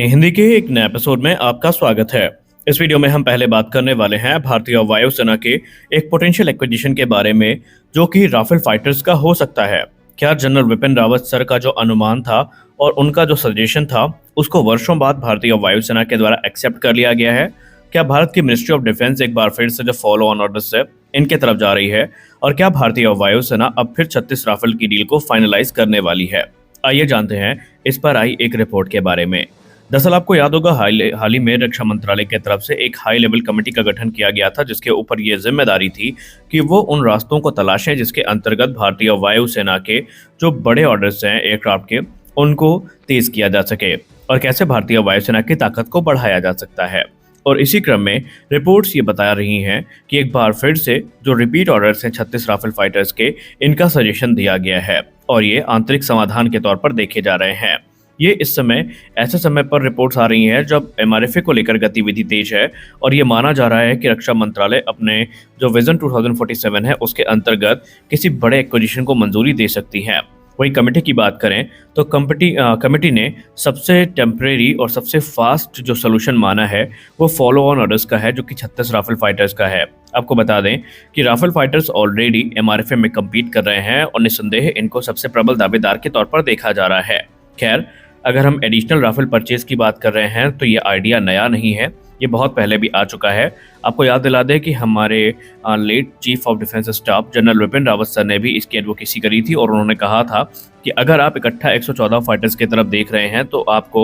हिंदी के एक नए एपिसोड में आपका स्वागत है। इस वीडियो में हम पहले बात करने वाले हैं भारतीय वायुसेना के एक पोटेंशियल एक्विजिशन के बारे में, जो कि राफेल फाइटर्स का हो सकता है। क्या जनरल विपिन रावत सर का जो अनुमान था और उनका जो सजेशन था, उसको वर्षों बाद भारतीय वायुसेना के द्वारा एक्सेप्ट कर लिया गया है? क्या भारत की मिनिस्ट्री ऑफ डिफेंस एक बार फिर से जो फॉलो ऑन ऑर्डर से इनके तरफ जा रही है? और क्या भारतीय वायुसेना अब फिर 36 राफेल की डील को फाइनलाइज करने वाली है? आइए जानते हैं इस पर आई एक रिपोर्ट के बारे में। दरअसल आपको याद होगा, हाल ही में रक्षा मंत्रालय की तरफ से एक हाई लेवल कमेटी का गठन किया गया था, जिसके ऊपर ये जिम्मेदारी थी कि वो उन रास्तों को तलाशें जिसके अंतर्गत भारतीय वायुसेना के जो बड़े ऑर्डर्स हैं एयरक्राफ्ट के, उनको तेज किया जा सके और कैसे भारतीय वायुसेना की ताकत को बढ़ाया जा सकता है। और इसी क्रम में रिपोर्ट्स ये बता रही हैं कि एक बार फिर से जो रिपीट ऑर्डर्स हैं 36 राफेल फाइटर्स के, इनका सजेशन दिया गया है और ये आंतरिक समाधान के तौर पर देखे जा रहे हैं। ये इस समय ऐसे समय पर रिपोर्ट्स आ रही हैं जब एमआरएफए को लेकर गतिविधि तेज है और ये माना जा रहा है कि रक्षा मंत्रालय अपने जो विजन 2047 है उसके अंतर्गत किसी बड़े एक्विजिशन को मंजूरी दे सकती है। वही कमेटी की बात करें तो कमेटी ने सबसे टेम्परेरी और सबसे फास्ट जो सोल्यूशन माना है वो फॉलो ऑन ऑर्डर्स का है, जो कि 36 राफेल फाइटर्स का है। आपको बता दें कि राफेल फाइटर्स ऑलरेडी एमआरएफए में कम्पीट कर रहे हैं और निस्संदेह इनको सबसे प्रबल दावेदार के तौर पर देखा जा रहा है। खैर, अगर हम एडिशनल राफेल परचेज की बात कर रहे हैं तो ये आइडिया नया नहीं है, ये बहुत पहले भी आ चुका है। आपको याद दिला दें कि हमारे late chief of defence staff general Vipin Rawat sir ने भी इसकी एडवोकेसी करी थी और उन्होंने कहा था कि अगर आप इकट्ठा 114 फाइटर्स की तरफ देख रहे हैं तो आपको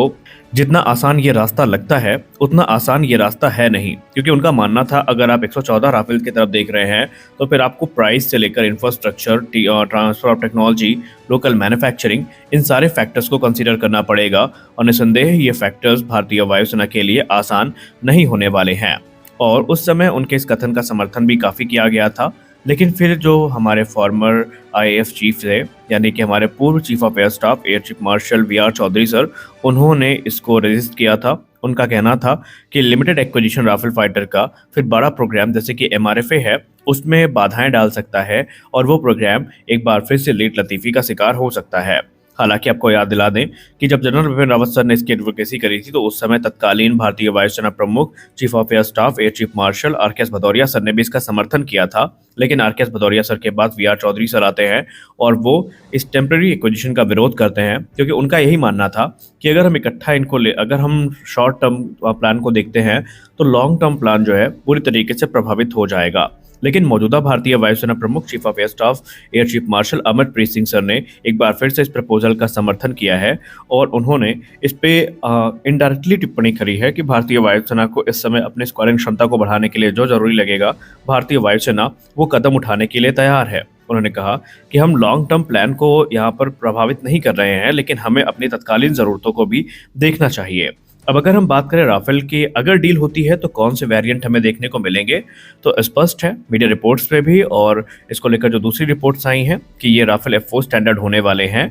जितना आसान ये रास्ता लगता है उतना आसान ये रास्ता है नहीं, क्योंकि उनका मानना था अगर आप 114 राफेल की तरफ देख रहे हैं तो फिर आपको प्राइस से लेकर infrastructure, transfer of technology, local manufacturing, इन सारे फैक्टर्स को कंसीडर करना पड़ेगा और निस्संदेह ये फैक्टर्स भारतीय वायुसेना के लिए आसान नहीं होने वाले हैं। और उस समय उनके इस कथन का समर्थन भी काफ़ी किया गया था, लेकिन फिर जो हमारे फॉर्मर आईएएफ चीफ थे, यानी कि हमारे पूर्व chief of air staff air chief marshal VR Chaudhary sir, उन्होंने इसको रजिस्ट किया था। उनका कहना था कि लिमिटेड एक्विजिशन राफेल फाइटर का फिर बड़ा प्रोग्राम जैसे कि एमआरएफए है उसमें बाधाएं डाल सकता है और वो प्रोग्राम एक बार फिर से लेट लतीफ़ी का शिकार हो सकता है। हालांकि आपको याद दिला दें कि जब जनरल विपिन रावत सर ने इसकी एडवोकेसी करी थी तो उस समय तत्कालीन भारतीय वायुसेना प्रमुख chief of air staff air chief marshal RKS Bhadauria sir ने भी इसका समर्थन किया था। लेकिन आरकेएस भदौरिया सर के बाद वीआर चौधरी सर आते हैं और वो इस टेम्पररी एक्विजिशन का विरोध करते हैं, क्योंकि उनका यही मानना था कि अगर हम इकट्ठा इनको अगर हम शॉर्ट टर्म प्लान को देखते हैं तो लॉन्ग टर्म प्लान जो है पूरी तरीके से प्रभावित हो जाएगा। लेकिन मौजूदा भारतीय वायुसेना प्रमुख chief of air staff air chief martial Amarpreet Singh sir ने एक बार फिर से इस प्रपोजल का समर्थन किया है और उन्होंने इस पे इनडायरेक्टली टिप्पणी करी है कि भारतीय वायुसेना को इस समय अपने स्क्वायरिंग क्षमता को बढ़ाने के लिए जो जरूरी लगेगा, भारतीय वायुसेना वो कदम उठाने के लिए तैयार है। उन्होंने कहा कि हम लॉन्ग टर्म प्लान को यहाँ पर प्रभावित नहीं कर रहे हैं, लेकिन हमें अपनी तत्कालीन ज़रूरतों को भी देखना चाहिए। अब अगर हम बात करें राफेल की, अगर डील होती है तो कौन से वेरिएंट हमें देखने को मिलेंगे, तो स्पष्ट है मीडिया रिपोर्ट्स पे भी और इसको लेकर जो दूसरी रिपोर्ट्स आई हैं कि ये राफेल F4 स्टैंडर्ड होने वाले हैं।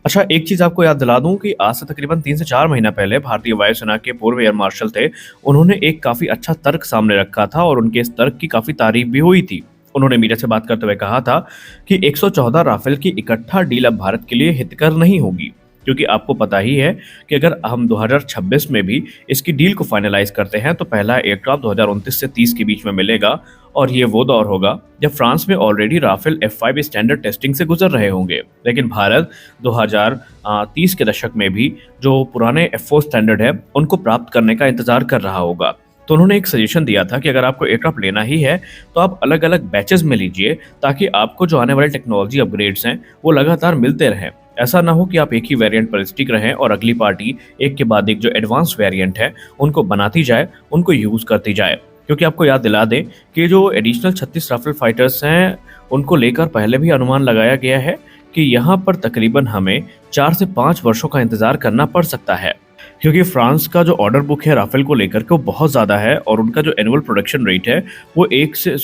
अच्छा, एक चीज़ आपको याद दिला दूं कि आज से तकरीबन 3 से 4 महीना पहले भारतीय वायुसेना के पूर्व एयर मार्शल थे, उन्होंने एक काफ़ी अच्छा तर्क सामने रखा था और उनके इस तर्क की काफ़ी तारीफ भी हुई थी। उन्होंने मीडिया से बात करते हुए कहा था कि 114 राफेल की इकट्ठा डील अब भारत के लिए हितकर नहीं होगी, क्योंकि आपको पता ही है कि अगर हम 2026 में भी इसकी डील को फाइनलाइज करते हैं तो पहला एयरक्राफ्ट 2029 से 30 के बीच में मिलेगा और ये वो दौर होगा जब फ्रांस में already Rafale F5 standard testing से गुजर रहे होंगे, लेकिन भारत 2030 के दशक में भी जो पुराने F4 स्टैंडर्ड है उनको प्राप्त करने का इंतजार कर रहा होगा। तो उन्होंने एक सजेशन दिया था कि अगर आपको एयरक्राफ्ट लेना ही है तो आप अलग अलग बैचेस में लीजिए, ताकि आपको जो आने वाले टेक्नोलॉजी अपग्रेड्स हैं वो लगातार मिलते रहें। ऐसा ना हो कि आप एक ही वेरिएंट पर स्टिक रहें और अगली पार्टी एक के बाद एक जो एडवांस वेरिएंट है उनको बनाती जाए, उनको यूज़ करती जाए। क्योंकि आपको याद दिला दें कि जो एडिशनल 36 राफेल फाइटर्स हैं उनको लेकर पहले भी अनुमान लगाया गया है कि यहाँ पर तकरीबन हमें 4 से 5 वर्षों का इंतज़ार करना पड़ सकता है, क्योंकि फ्रांस का जो ऑर्डर बुक है राफेल को लेकर के वो बहुत ज़्यादा है और उनका जो एनुअल प्रोडक्शन रेट है वो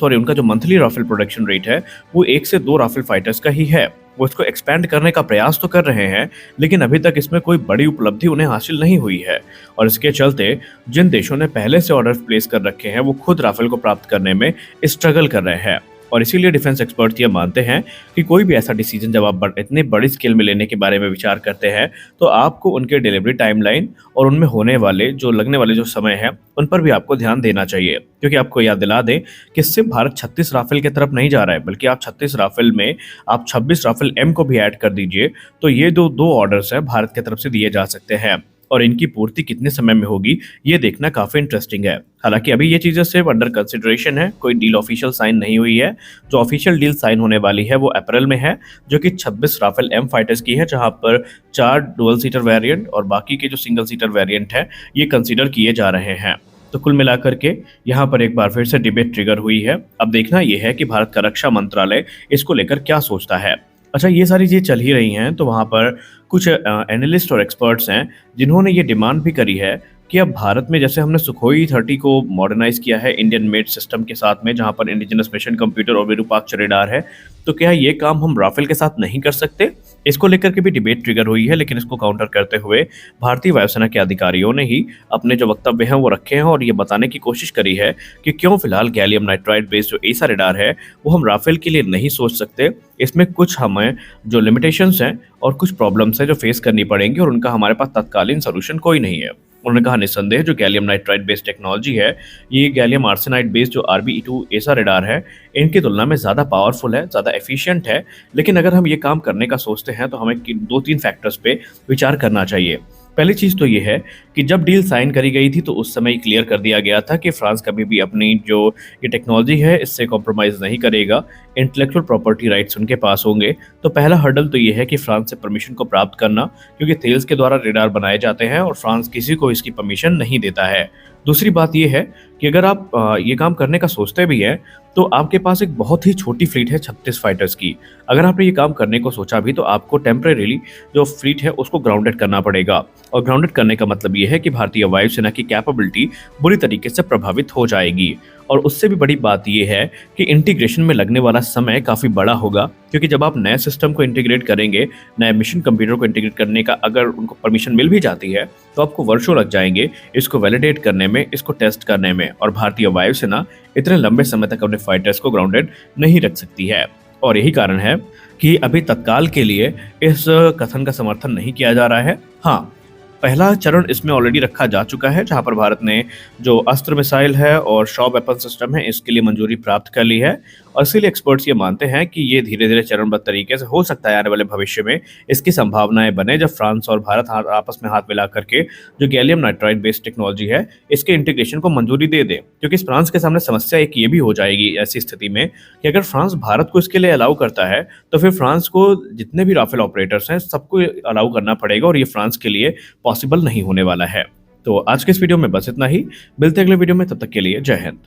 उनका जो मंथली राफेल प्रोडक्शन रेट है वो 1 से 2 राफेल फाइटर्स का ही है। वो इसको एक्सपेंड करने का प्रयास तो कर रहे हैं, लेकिन अभी तक इसमें कोई बड़ी उपलब्धि उन्हें हासिल नहीं हुई है और इसके चलते जिन देशों ने पहले से ऑर्डर प्लेस कर रखे हैं वो खुद राफेल को प्राप्त करने में स्ट्रगल कर रहे हैं। और इसीलिए डिफेंस एक्सपर्ट ये मानते हैं कि कोई भी ऐसा डिसीजन जब आप इतने बड़ी स्केल में लेने के बारे में विचार करते हैं तो आपको उनके डिलीवरी टाइमलाइन और उनमें होने वाले जो लगने वाले जो समय है उन पर भी आपको ध्यान देना चाहिए। क्योंकि आपको याद दिला दें कि सिर्फ भारत 36 राफेल की तरफ नहीं जा रहा है, बल्कि आप 36 राफेल में आप 26 राफेल एम को भी ऐड कर दीजिए तो ये दो ऑर्डर्स है भारत की तरफ से दिए जा सकते हैं और इनकी पूर्ति कितने समय में होगी ये देखना काफी इंटरेस्टिंग है। हालांकि अभी ये चीजें सिर्फ अंडर कंसिडरेशन है, कोई डील ऑफिशियल साइन नहीं हुई है। जो ऑफिशियल डील साइन होने वाली है वो अप्रैल में है, जो कि 26 राफेल एम फाइटर्स की है, जहां पर 4 डुअल सीटर वेरिएंट और बाकी के जो सिंगल सीटर वेरिएंट है ये कंसीडर किए जा रहे हैं। तो कुल मिलाकर के यहाँ पर एक बार फिर से डिबेट ट्रिगर हुई है। अब देखना यह है कि भारत का रक्षा मंत्रालय इसको लेकर क्या सोचता है। अच्छा, ये सारी चीज़ें चल ही रही हैं तो वहाँ पर कुछ एनालिस्ट और एक्सपर्ट्स हैं जिन्होंने ये डिमांड भी करी है कि अब भारत में जैसे हमने सुखोई 30 को मॉडर्नाइज किया है इंडियन मेड सिस्टम के साथ में, जहाँ पर इंडिजिनस मिशन कंप्यूटर और विरूपाक्ष रेडार है, तो क्या ये काम हम राफेल के साथ नहीं कर सकते? इसको लेकर के भी डिबेट ट्रिगर हुई है, लेकिन इसको काउंटर करते हुए भारतीय वायुसेना के अधिकारियों ने ही अपने जो वक्तव्य हैं वो रखे हैं और ये बताने की कोशिश करी है कि क्यों फिलहाल गैलियम नाइट्राइड बेस्ड जो एसा रेडार है वो हम राफेल के लिए नहीं सोच सकते। इसमें कुछ हमें जो लिमिटेशंस हैं और कुछ प्रॉब्लम्स हैं जो फेस करनी पड़ेंगी और उनका हमारे पास तत्कालीन सोल्यूशन कोई नहीं है। उन्होंने कहा निस्संदेह जो गैलियम नाइट्राइड बेस्ड टेक्नोलॉजी है, ये गैलियम आर्सेनाइड बेस्ड जो RBE2 एसा रेडार है, इनकी तुलना में ज़्यादा पावरफुल है, ज़्यादा एफिशिएंट है। लेकिन अगर हम ये काम करने का सोचते हैं तो हमें 2-3 फैक्टर्स पे विचार करना चाहिए। पहली चीज़ तो ये है कि जब डील साइन करी गई थी तो उस समय क्लियर कर दिया गया था कि फ्रांस कभी भी अपनी जो ये टेक्नोलॉजी है इससे कॉम्प्रोमाइज़ नहीं करेगा, इंटेलेक्चुअल प्रॉपर्टी राइट्स उनके पास होंगे। तो पहला हर्डल तो ये है कि फ्रांस से परमिशन को प्राप्त करना, क्योंकि थेल्स के द्वारा रेडार बनाए जाते हैं और फ्रांस किसी को इसकी परमिशन नहीं देता है। दूसरी बात यह है कि अगर आप ये काम करने का सोचते भी हैं तो आपके पास एक बहुत ही छोटी फ्लीट है 36 फाइटर्स की। अगर आपने ये काम करने को सोचा भी तो आपको टेम्परेरीली जो फ्लीट है उसको ग्राउंडेड करना पड़ेगा, और ग्राउंडेड करने का मतलब ये है कि भारतीय वायुसेना की कैपेबिलिटी बुरी तरीके से प्रभावित हो जाएगी। और उससे भी बड़ी बात यह है कि इंटीग्रेशन में लगने वाला समय काफ़ी बड़ा होगा, क्योंकि जब आप नए सिस्टम को इंटीग्रेट करेंगे, नए मिशन कंप्यूटर को इंटीग्रेट करने का अगर उनको परमिशन मिल भी जाती है तो आपको वर्षों लग जाएंगे इसको वैलिडेट करने में, इसको टेस्ट करने में, और भारतीय वायुसेना इतने लंबे समय तक अपने फाइटर्स को ग्राउंडेड नहीं रख सकती है। और यही कारण है कि अभी तत्काल के लिए इस कथन का समर्थन नहीं किया जा रहा है। हाँ, पहला चरण इसमें ऑलरेडी रखा जा चुका है, जहां पर भारत ने जो अस्त्र मिसाइल है और शॉक वेपन सिस्टम है इसके लिए मंजूरी प्राप्त कर ली है। और इसीलिए एक्सपर्ट्स ये मानते हैं कि ये धीरे धीरे चरणबद्ध तरीके से हो सकता है आने वाले भविष्य में इसकी संभावनाएं बने, जब फ्रांस और भारत आपस में हाथ मिला करके जो गैलियम नाइट्राइड बेस्ड टेक्नोलॉजी है इसके इंटीग्रेशन को मंजूरी दे दे। क्योंकि फ्रांस के सामने समस्या एक ये भी हो जाएगी ऐसी स्थिति में कि अगर फ्रांस भारत को इसके लिए अलाउ करता है तो फिर फ्रांस को जितने भी राफेल ऑपरेटर्स हैं सबको अलाउ करना पड़ेगा, और ये फ्रांस के लिए पॉसिबल नहीं होने वाला है। तो आज के इस वीडियो में बस इतना ही, मिलते हैं अगले वीडियो में, तब तक के लिए जय हिंद।